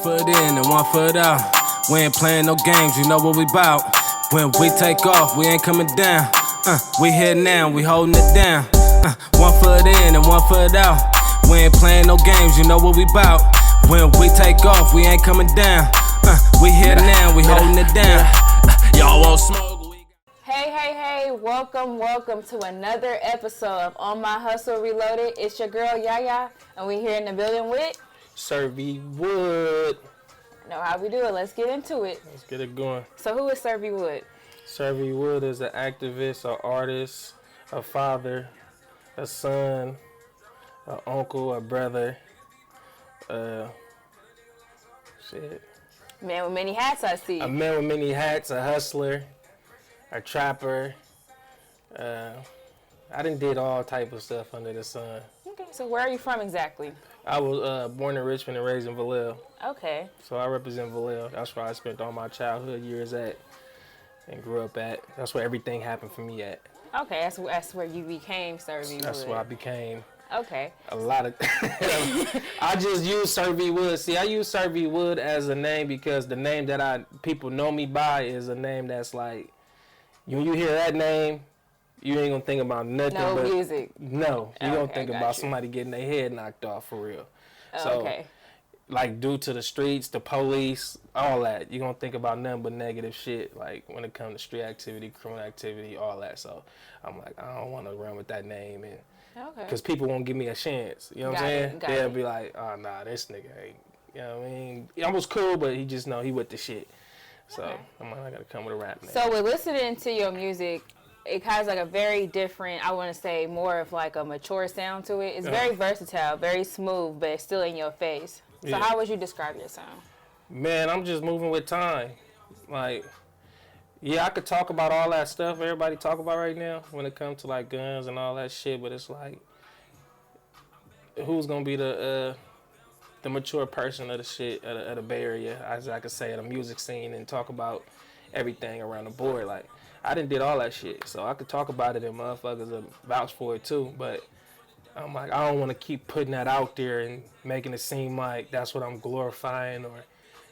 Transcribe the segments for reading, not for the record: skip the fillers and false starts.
foot in and 1 foot out. We ain't playing no games, you know what we bout. When we take off, we ain't coming down. We here now, we holding it down. 1 foot in and 1 foot out. We ain't playing no games, you know what we bout. When we take off, we ain't coming down. We here now, we holding it down. Y'all want smoke? Hey, welcome to another episode of On My Hustle Reloaded. It's your girl Yaya, and we here in the building with Sir V Wood. Know how we do it. Let's get into it. Let's get it going. So who is Sir V Wood? Sir V Wood is an activist, an artist, a father, a son, an uncle, a brother. Man with many hats, I see. A man with many hats, a hustler, a trapper. I done did all type of stuff under the sun. Okay, so where are you from exactly? I was born in Richmond and raised in Vallejo. Okay. So I represent Vallejo. That's where I spent all my childhood years at and grew up at. That's where everything happened for me at. Okay, that's where you became Sir V Wood. That's where I became. Okay. A lot of... I just use Sir V Wood. See, I use Sir V Wood as a name because the name that people know me by is a name that's like, when you hear that name, you ain't gonna think about nothing but music. No, you Okay, don't think got about you. somebody getting their head knocked off for real. So, Okay. like due to the streets, the police, all that, you gonna think about nothing but negative shit. Like when it comes to street activity, criminal activity, all that. So I'm like, I don't want to run with that name, and Okay. because people won't give me a chance. You know what I'm saying? Got They'll it. be like, oh nah, this nigga ain't. You know what I mean? I was cool, but he just know he with the shit. So Okay. I'm like, I gotta come with a rap name. So with listening to your music, it has like a very different, I want to say more of like a mature sound to it. It's very versatile, very smooth, but it's still in your face. So Yeah. how would you describe your sound? Man, I'm just moving with time. Like, yeah, I could talk about all that stuff everybody talk about right now when it comes to like guns and all that shit, but it's like, who's gonna be the mature person of the shit of the Bay Area, as I could say, of the music scene, and talk about everything around the board. Like, I done did all that shit, so I could talk about it and motherfuckers will vouch for it too, but I'm like, I don't want to keep putting that out there and making it seem like that's what I'm glorifying or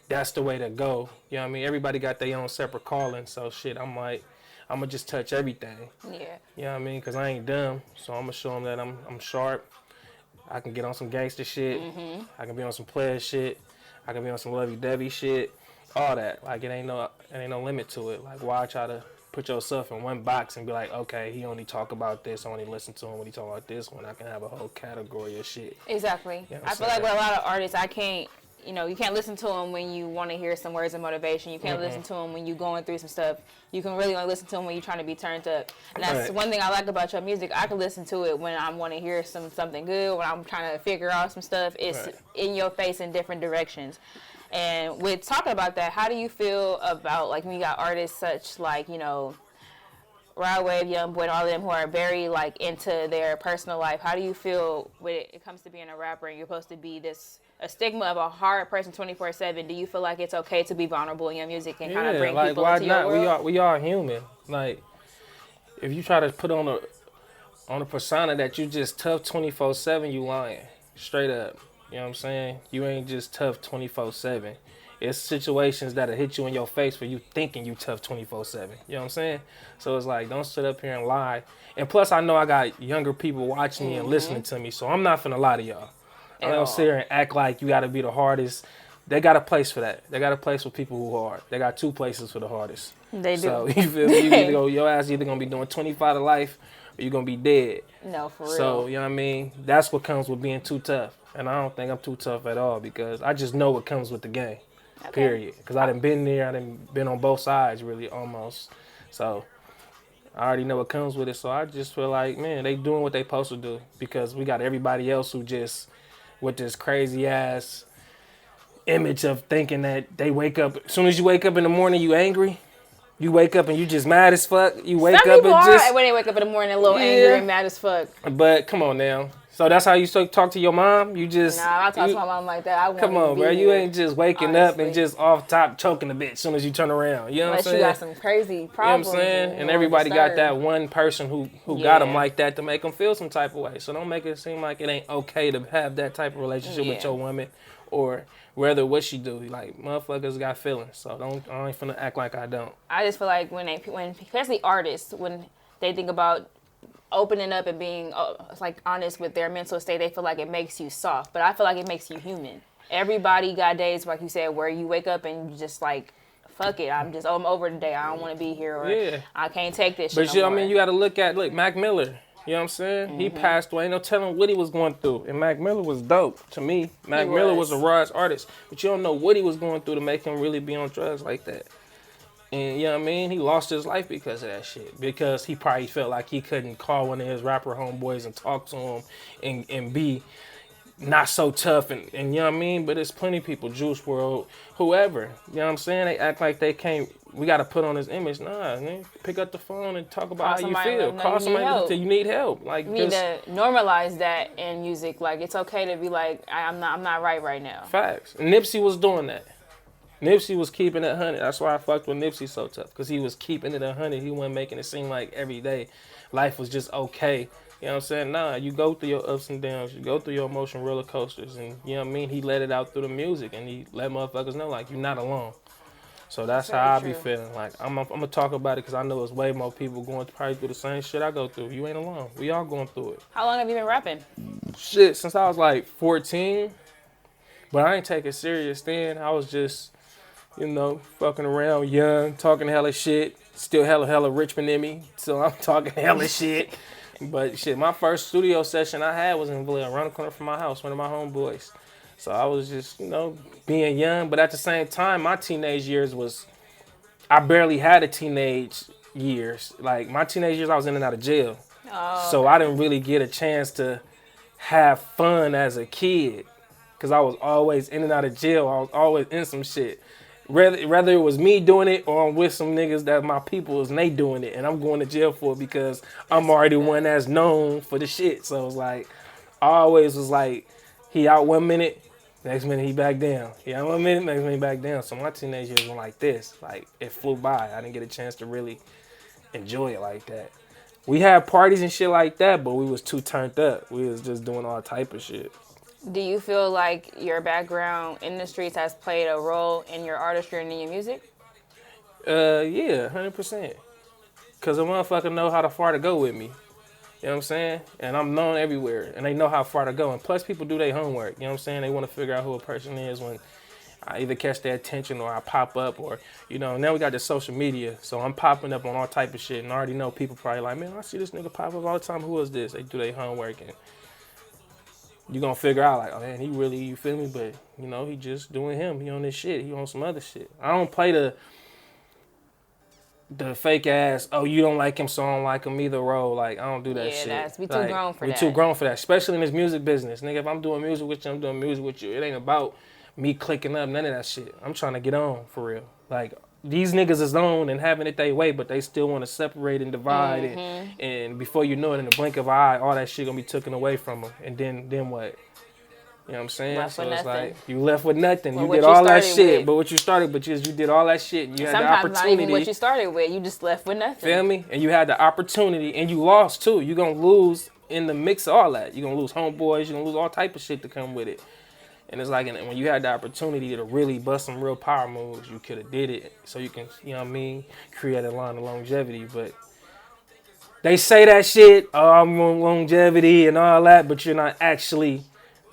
that's the way to go. You know what I mean? Everybody got their own separate calling, so shit, I'm like, I'm going to just touch everything. Yeah. You know what I mean? Because I ain't dumb, so I'm going to show them that I'm sharp. I can get on some gangster shit. Mm-hmm. I can be on some player shit. I can be on some lovey-dovey shit. All that. Like, it ain't no limit to it. Like, why try to put yourself in one box and be like, okay, he only talk about this, I only listen to him when he talk about this, when I can have a whole category of shit. Exactly. You know I feel like with a lot of artists, you can't listen to them when you want to hear some words of motivation. You can't listen to them when you're going through some stuff. You can really only listen to them when you're trying to be turned up. And that's Right. one thing I like about your music. I can listen to it when I want to hear something good, when I'm trying to figure out some stuff. It's Right. in your face in different directions. And with talking about that, how do you feel about like when you got artists such like, Rod Wave, Youngboy, and all of them who are very like into their personal life? How do you feel when it comes to being a rapper and you're supposed to be a stigma of a hard person 24/7? Do you feel like it's okay to be vulnerable in your music and kind of bring like, people why into not? your world? We are human. Like, if you try to put on a persona that you just tough 24/7, you lying. Straight up. You know what I'm saying? You ain't just tough 24/7. It's situations that'll hit you in your face for you thinking you tough 24/7. You know what I'm saying? So it's like, don't sit up here and lie. And plus, I know I got younger people watching me and listening to me, so I'm not finna lie to y'all. I don't sit here and act like you gotta be the hardest. They got a place for that. They got a place for people who are hard. They got two places for the hardest. They do. So you feel me? You either go, your ass either gonna be doing 25 to life or you're gonna be dead. No, for real. So, you know what I mean? That's what comes with being too tough. And I don't think I'm too tough at all because I just know what comes with the game. Okay. Period. Because I done been there. I done been on both sides, really, almost. So I already know what comes with it. So I just feel like, man, they doing what they supposed to do because we got everybody else who just with this crazy ass image of thinking that they wake up. As soon as you wake up in the morning, you angry. You wake up and you just mad as fuck. You wake Some up people and are just. when they wake up in the morning a little Yeah. angry and mad as fuck. But come on now. So that's how you talk to your mom? You just. Nah, I talk to my mom like that. I want Come on, to be bro. You here. ain't just waking up honestly. and just off top choking a bitch as soon as you turn around. You know what I'm Unless saying? you got some crazy You know what I'm problems. saying? And or everybody got disturbed. that one person who got them like that to make them feel some type of way. So don't make it seem like it ain't okay to have that type of relationship with Yeah. your woman or Whether what she do, like motherfuckers got feelings, so I ain't finna act like I don't. I just feel like when especially artists, when they think about opening up and being like honest with their mental state, they feel like it makes you soft. But I feel like it makes you human. Everybody got days, like you said, where you wake up and you just like, fuck it, I'm over today. I don't want to be here, or I can't take this shit. But no more. I mean, you got to look Mac Miller. You know what I'm saying? He passed away. Ain't no telling what he was going through. And Mac Miller was dope to me. Mac Miller was a raw artist. But you don't know what he was going through to make him really be on drugs like that. And you know what I mean? He lost his life because of that shit. Because he probably felt like he couldn't call one of his rapper homeboys and talk to him and be not so tough. And you know what I mean? But there's plenty of people, Juice WRLD, whoever. You know what I'm saying? They act like they can't. We got to put on his image. Nah, man. Pick up the phone and talk about how you feel. Call somebody until you need help. Like, you need to normalize that in music. Like, it's okay to be like, I'm not right now. Facts. And Nipsey was doing that. Nipsey was keeping it 100. That's why I fucked with Nipsey so tough. Because he was keeping it 100. He wasn't making it seem like every day life was just okay. You know what I'm saying? Nah, you go through your ups and downs. You go through your emotion roller coasters. And you know what I mean? He let it out through the music. And he let motherfuckers know, like, you're not alone. So that's how I be feeling. Like, I'm going to talk about it because I know there's way more people going probably through the same shit I go through. You ain't alone. We all going through it. How long have you been rapping? Shit, since I was like 14. But I ain't take it serious then. I was just, you know, fucking around, young, talking hella shit. Still hella Richmond in me. So I'm talking hella shit. But shit, my first studio session I had was in Vallejo, around the corner from my house, one of my homeboys. So I was just, you know, being young. But at the same time, my teenage years I barely had a teenage years. Like, my teenage years, I was in and out of jail. Oh, so I didn't really get a chance to have fun as a kid. Because I was always in and out of jail. I was always in some shit. Whether it was me doing it or I'm with some niggas that my peoples and they doing it. And I'm going to jail for it because I'm already one that's known for the shit. So it's like, I always was like, he out 1 minute. Next minute, he back down. Yeah, 1 minute, next minute, back down. So my teenage years went like this. Like, it flew by. I didn't get a chance to really enjoy it like that. We had parties and shit like that, but we was too turned up. We was just doing all type of shit. Do you feel like your background in the streets has played a role in your artistry and in your music? Yeah, 100%. Because a motherfucker know how far to go with me. You know what I'm saying? And I'm known everywhere. And they know how far to go. And plus, people do their homework. You know what I'm saying? They want to figure out who a person is when I either catch their attention or I pop up. Or, you know, now we got this social media. So I'm popping up on all type of shit. And I already know people probably like, man, I see this nigga pop up all the time. Who is this? They do their homework. And you're going to figure out, like, oh, man, he really, you feel me? But, you know, he just doing him. He on this shit. He on some other shit. I don't play the fake ass, oh, you don't like him, so I don't like him either role. Like, I don't do that shit. Yeah, we too grown for that. We too grown for that, especially in this music business. Nigga, if I'm doing music with you, I'm doing music with you. It ain't about me clicking up, none of that shit. I'm trying to get on, for real. Like, these niggas is on and having it their way, but they still want to separate and divide. And before you know it, in the blink of an eye, all that shit gonna be taken away from them. And then what? You know what I'm saying? Left so with it's nothing. like, you left with nothing. Well, you did all that shit, but what you started, but you did all that shit. And you had the opportunity. Sometimes not even what you started with. You just left with nothing. Feel me? And you had the opportunity, and you lost too. You're going to lose in the mix of all that. You're going to lose homeboys. You're going to lose all type of shit to come with it. And it's like, and when you had the opportunity to really bust some real power moves, you could have did it. So you can, you know what I mean, create a line of longevity. But they say that shit, oh, I'm on longevity and all that, but you're not actually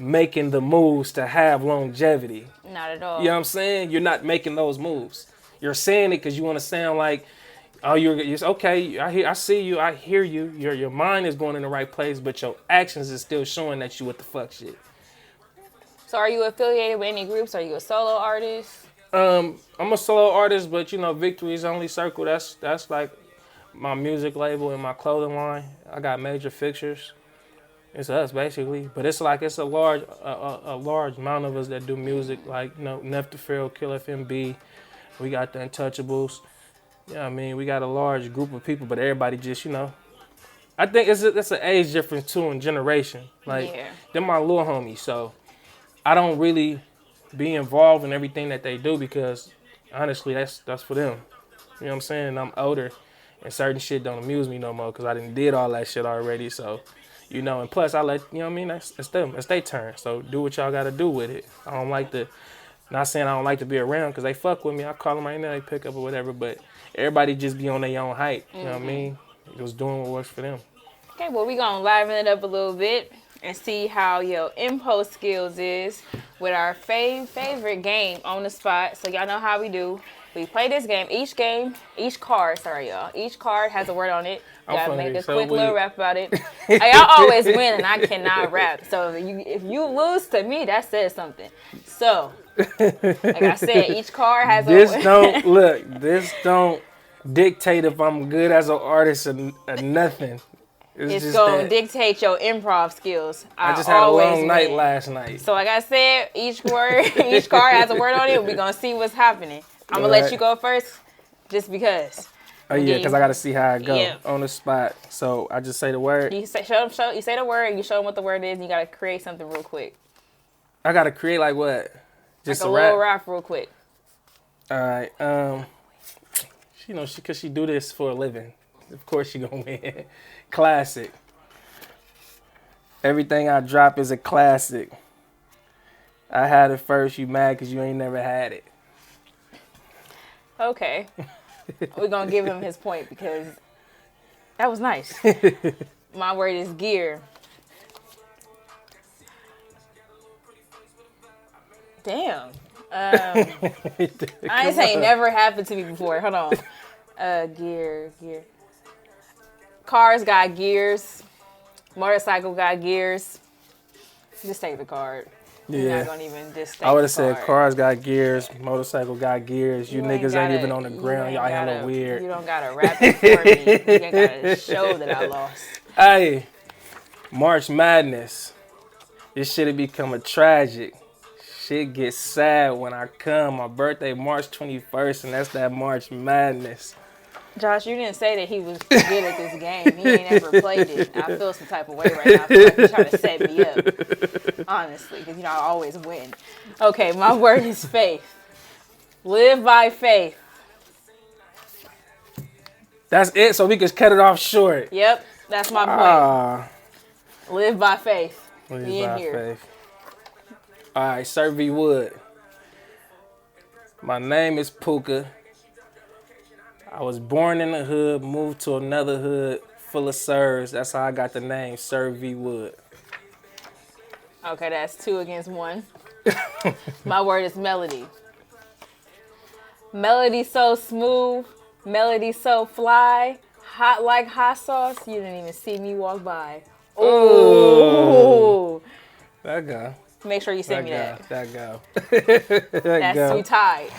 making the moves to have longevity. Not at all. You know what I'm saying? You're not making those moves. You're saying it because you want to sound like, oh, you're okay. I see you. I hear you. Your mind is going in the right place, but your actions is still showing that you what the fuck shit. So are you affiliated with any groups? Are you a solo artist? I'm a solo artist, but you know, Victory's Only Circle. That's like my music label and my clothing line. I got major fixtures. It's us basically, but it's like it's a large amount of us that do music. Like, you know, Neff the Feral, Kill FMB. We got the Untouchables. You know what I mean? We got a large group of people, but everybody just, you know. I think it's an age difference too in generation. Like, they're my little homies, so I don't really be involved in everything that they do because honestly, that's for them. You know what I'm saying? I'm older, and certain shit don't amuse me no more because I did all that shit already. So. You know, and plus I let, you know what I mean, it's them, it's their turn. So do what y'all got to do with it. I don't like to Not saying I don't like to be around because they fuck with me. I call them right now, they pick up or whatever. But everybody just be on their own hype. You know what I mean? Just doing what works for them. Okay, well, we're going to liven it up a little bit and see how your impulse skills is with our favorite game on the spot. So y'all know how we do. We play this game. Each card has a word on it. You gotta make a quick little rap about it. Y'all always win and I cannot rap. So if you lose to me, that says something. So, like I said, each card has a word. This don't dictate if I'm good as an artist or nothing. It's going to dictate your improv skills. I just had a long night last night. So like I said, each card has a word on it. We're going to see what's happening. I'm going to let you go first just because. Oh, yeah, because I got to see how it goes on the spot. So I just say the word. You say the word, and you show them what the word is, and you got to create something real quick. I got to create like what? Just like a little rap real quick. All right. Because she do this for a living. Of course she going to win. Classic. Everything I drop is a classic. I had it first, you mad because you ain't never had it. Okay. We're going to give him his point because that was nice. My word is gear. Damn. I ain't saying never happened to me before. Hold on. Gear. Cars got gears. Motorcycle got gears. Just take the card. Yeah. You're not gonna even just take I would have the said card. cars got gears, motorcycle got gears. You niggas ain't even on the ground. Y'all hella weird. You don't gotta rap it for me. You ain't gotta show that I lost. Hey, March Madness. This shit'll become a tragic. Shit gets sad when I come. My birthday March 21st, and that's that March Madness. Josh, you didn't say that he was good at this game. He ain't ever played it. I feel some type of way right now. I feel like he's trying to set me up. Honestly, because I always win. Okay, my word is faith. Live by faith. That's it, so we can cut it off short. Yep, that's my point. Live by faith. Live by faith. All right, Sir V. Wood. My name is Pooka. I was born in the hood, moved to another hood full of sirs. That's how I got the name, Sir V. Wood. Okay, that's 2 against 1. My word is melody. Melody so smooth, melody so fly, hot like hot sauce. You didn't even see me walk by. Ooh. That go. Make sure you send me that. That go. That's we tied.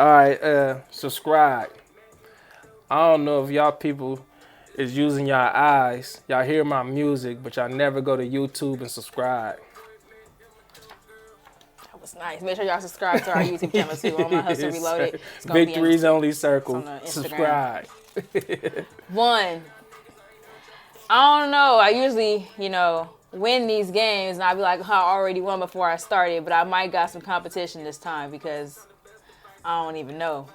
All right, subscribe. I don't know if y'all people is using y'all eyes. Y'all hear my music, but y'all never go to YouTube and subscribe. That was nice. Make sure y'all subscribe to our YouTube channel too. On my Hustle Reloaded. Victories Only Circle. Subscribe. 1. I don't know. I usually, win these games, and I'll be like, I already won before I started, but I might got some competition this time because I don't even know.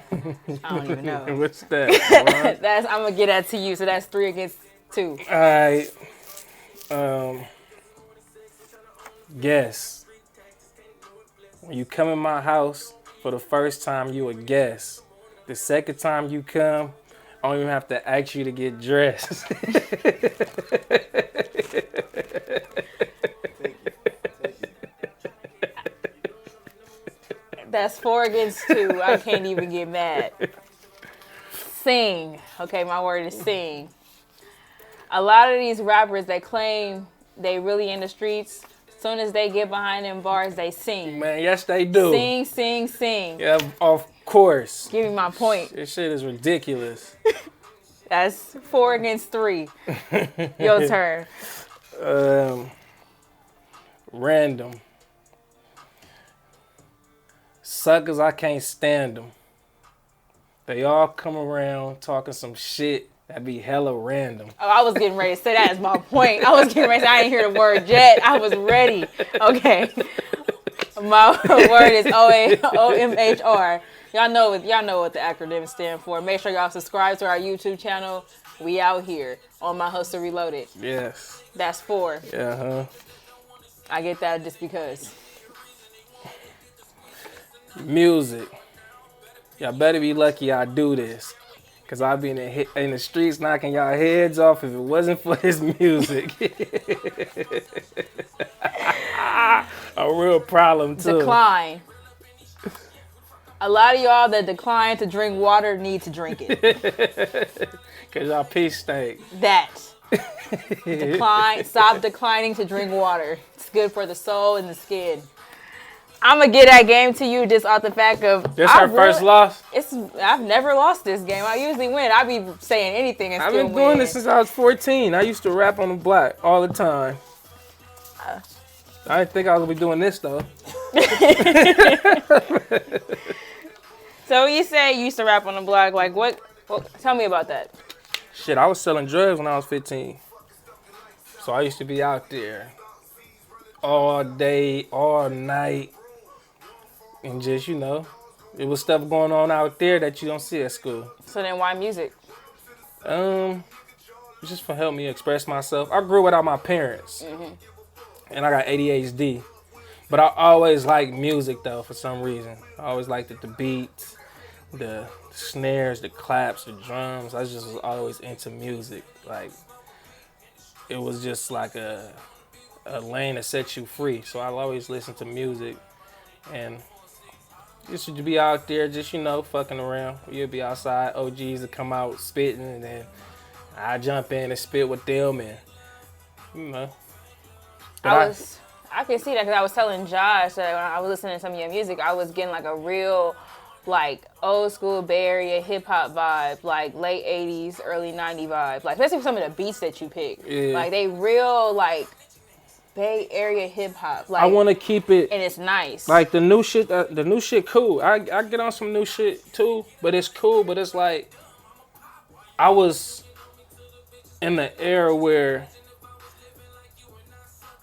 What's that? I'm gonna get that to you. So that's 3 against 2. All right. Guess. When you come in my house for the first time, you a guest. The second time you come, I don't even have to ask you to get dressed. That's 4 against 2. I can't even get mad. Sing. Okay, my word is sing. A lot of these rappers, they claim they really in the streets. As soon as they get behind them bars, they sing. Man, yes, they do. Sing. Yeah, of course. Give me my point. This shit is ridiculous. That's 4 against 3. Your turn. Random. Suckers, I can't stand them. They all come around talking some shit that be hella random. Oh, I was getting ready to say that as my point. I was getting ready to say, I didn't hear the word yet. I was ready. Okay. My word is OMHR. Y'all know what the acronym stand for. Make sure y'all subscribe to our YouTube channel. We out here on My Hustle Reloaded. Yes. That's 4. Yeah, huh? I get that just because. Music. Y'all better be lucky I do this. Cause I'd be in the streets knocking y'all heads off if it wasn't for this music. A real problem too. Decline. A lot of y'all that decline to drink water need to drink it. Cause y'all pee stink. That. Decline. Stop declining to drink water. It's good for the soul and the skin. I'm gonna get that game to you just off the fact of This our first loss? I've never lost this game. I usually win. I be saying anything and I've still been doing win. this since I was 14. I used to rap on the block all the time. I didn't think I was gonna be doing this though. So you say you used to rap on the block. Like what? Tell me about that. Shit, I was selling drugs when I was 15. So I used to be out there all day, all night. And just, it was stuff going on out there that you don't see at school. So then why music? Just for help me express myself. I grew without my parents. Mm-hmm. And I got ADHD. But I always liked music, though, for some reason. I always liked the beats, the snares, the claps, the drums. I just was always into music. Like, it was just like a lane that set you free. So I'll always listen to music. And just to be out there, just, fucking around. You'll be outside, OGs will come out spitting, and then I jump in and spit with them, and, I can see that because I was telling Josh that when I was listening to some of your music, I was getting like a real, like, old school Bay Area hip hop vibe, like late 80s, early 90s vibe. Like, especially some of the beats that you pick. Yeah. Like, they real, like, Bay Area hip hop. Like, I want to keep it. And it's nice. Like, the new shit cool. I get on some new shit too, but it's cool, but it's like, I was in the era where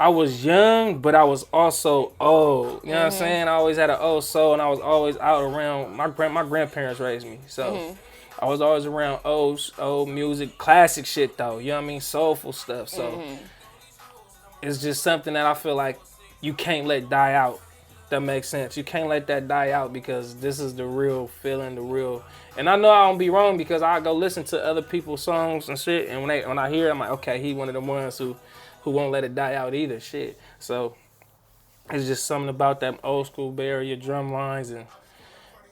I was young, but I was also old. You know what I'm saying? I always had an old soul, and I was always out around. My grandparents raised me, so I was always around old music, classic shit though. You know what I mean? Soulful stuff. So it's just something that I feel like you can't let die out. That makes sense. You can't let that die out because this is the real feeling, the real. And I know I don't be wrong because I go listen to other people's songs and shit, and when I hear it, I'm like, okay, he one of the ones who won't let it die out either, shit. So it's just something about that old school Bay Area drum lines and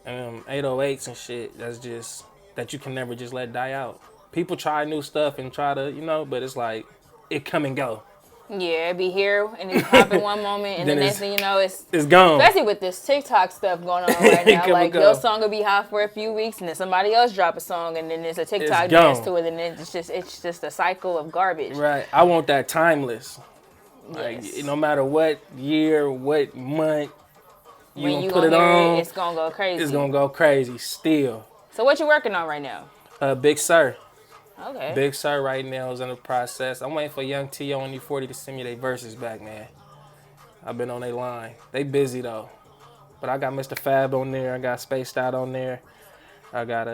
808s and shit that's just, that you can never just let die out. People try new stuff and try to, but it's like, it come and go. Yeah, it be here and it's popping one moment and the next thing you know it's gone. Especially with this TikTok stuff going on right now. Like your song will be hot for a few weeks and then somebody else drop a song and then there's a TikTok dance to it and then it's just a cycle of garbage. Right. I want that timeless. Yes. Like no matter what year, what month when you put it on, it's gonna go crazy. It's gonna go crazy still. So what you working on right now? Big Sir. Okay. Big Sir right now is in the process. I'm waiting for Young T.O. and E40 to send me their verses back, man. I've been on their line. They busy, though. But I got Mr. Fab on there. I got Spaced Out on there. I got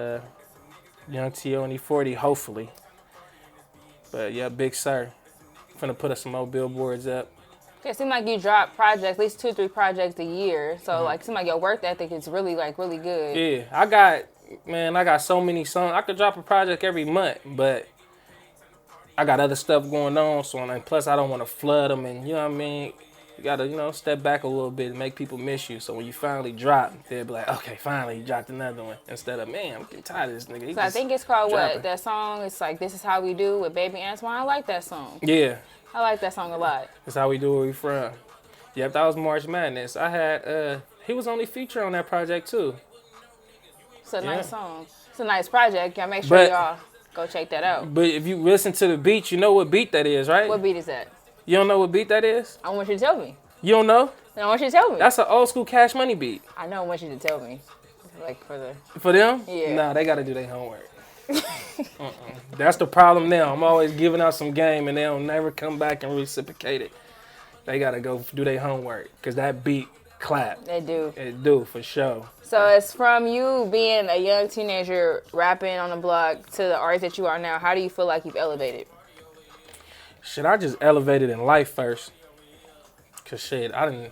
Young T.O. and E40, hopefully. But, yeah, Big Sir. Finna put some more billboards up. It seems like you drop projects, at least 2-3 projects a year. So, it seems like your work ethic is really, really good. Yeah, I got so many songs. I could drop a project every month, but I got other stuff going on. So, and plus, I don't want to flood them. And you know what I mean? You got to, step back a little bit and make people miss you. So, when you finally drop, they'll be like, okay, finally, you dropped another one. Instead of, man, I'm getting tired of this nigga. So, I think it's called what? That song, it's like, This Is How We Do with Baby Antoine. I like that song. Yeah. I like that song a lot. That's how we do where we from. Yep, that was March Madness. I had, he was only featured on that project, too. It's a nice song. It's a nice project. Y'all make sure y'all go check that out. But if you listen to the beat, you know what beat that is, right? What beat is that? You don't know what beat that is? I want you to tell me. You don't know? I want you to tell me. That's an old school Cash Money beat. I know. I want you to tell me. Like For them? Yeah. Nah, they got to do their homework. That's the problem now. I'm always giving out some game and they don't never come back and reciprocate it. They got to go do their homework because that beat clap. They do. It do, for sure. So it's from you being a young teenager rapping on the block to the artist that you are now. How do you feel like you've elevated? Shit, I just elevated in life first. Cause shit, I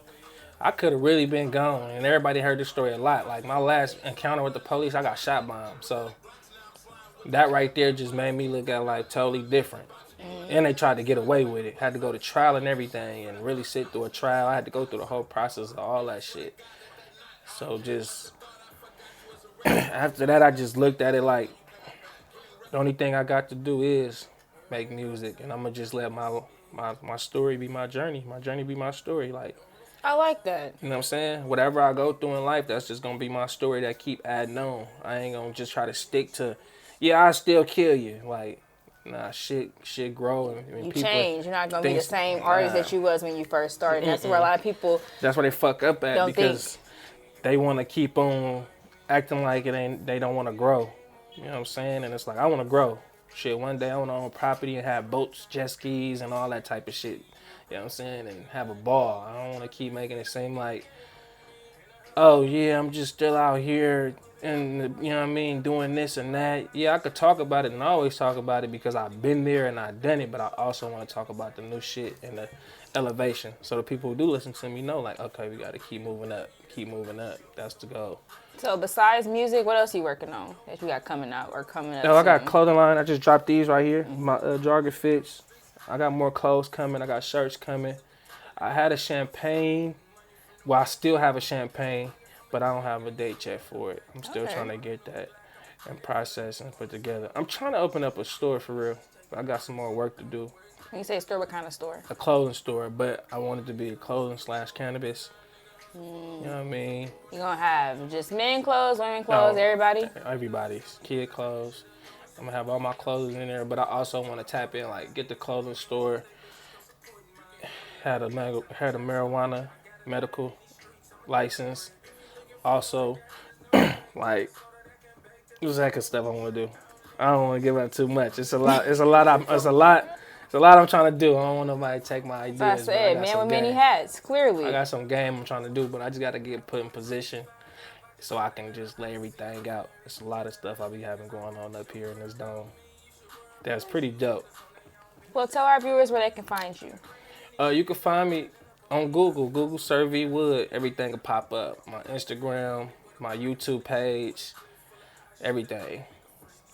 I could have really been gone, and everybody heard this story a lot. Like, my last encounter with the police, I got shot by them. So that right there just made me look at life totally different. And they tried to get away with it. Had to go to trial and everything and really sit through a trial. I had to go through the whole process of all that shit. So just after that, I just looked at it like the only thing I got to do is make music, and I'm gonna just let my story be my journey. My journey be my story. Like, I like that. you know what I'm saying? Whatever I go through in life, that's just gonna be my story that keep adding on. I ain't gonna just try to stick to, yeah, I still kill you. Like, nah, shit grow. And You people change. You're not gonna be the same artist that you was when you first started. That's where a lot of people. That's where they fuck up at, don't because they want to keep on acting like it ain't. They don't want to grow. You know what I'm saying? And it's like, I want to grow. Shit, one day I want to own property and have boats, jet skis, and all that type of shit. You know what I'm saying? And have a ball. I don't want to keep making it seem like, oh yeah, I'm just still out here and, you know what I mean, doing this and that. Yeah, I could talk about it, and I always talk about it because I've been there and I've done it, but I also want to talk about the new shit and the elevation. So the people who do listen to me know, like, okay, we got to keep moving up. Keep moving up. That's the goal. So besides music, what else you working on that you got coming out or coming up? No, I got soon? clothing line. I just dropped these right here. My Jargon fits. I got more clothes coming. I got shirts coming. I had a champagne. Well, I still have a champagne, but I don't have a date yet for it. I'm still trying to get that and process and put together. I'm trying to open up a store for real. I got some more work to do. When you say store, what kind of store? A clothing store, but I want it to be a clothing / cannabis. You know what I mean? You gonna have just men clothes, women clothes, everybody? Everybody's. Kid clothes. I'm gonna have all my clothes in there, but I also want to tap in, like, get the clothing store. Had a marijuana medical license. Also, like, there's that kind of stuff I want to do. I don't want to give out too much. It's a lot. It's a lot I'm trying to do. I don't want nobody to take my ideas. That's what I said, man with many hats, clearly. I got some game I'm trying to do, but I just got to get put in position so I can just lay everything out. It's a lot of stuff I be having going on up here in this dome. That's pretty dope. Well, tell our viewers where they can find you. You can find me on Google. Google Sir V Wood. Everything will pop up. My Instagram, my YouTube page, everything.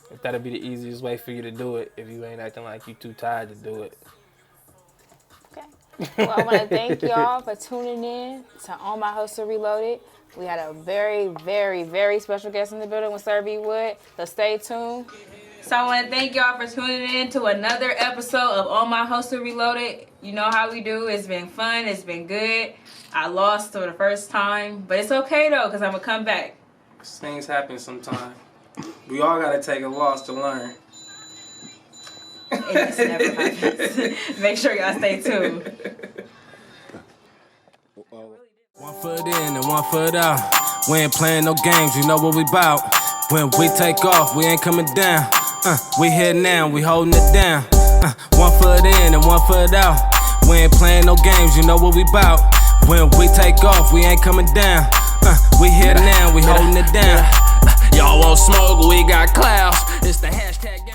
If that'll be the easiest way for you to do it, if you ain't acting like you too tired to do it. Okay. Well, I want to thank y'all for tuning in to On My Hustle Reloaded. We had a very, very, very special guest in the building with Sir V Wood. So stay tuned. So I want to thank y'all for tuning in to another episode of On My Hustle Reloaded. You know how we do. It's been fun. It's been good. I lost for the first time, but it's okay though, because I'm going to come back. Things happen sometimes. We all gotta take a loss to learn. It just never happens. Make sure y'all stay tuned. One foot in and one foot out. We ain't playing no games, you know what we bout. When we take off, we ain't coming down. We here now, we holding it down. One foot in and one foot out. We ain't playing no games, you know what we bout. When we take off, we ain't coming down. We here now, we holding it down. Y'all want smoke, we got clouds. It's the hashtag game.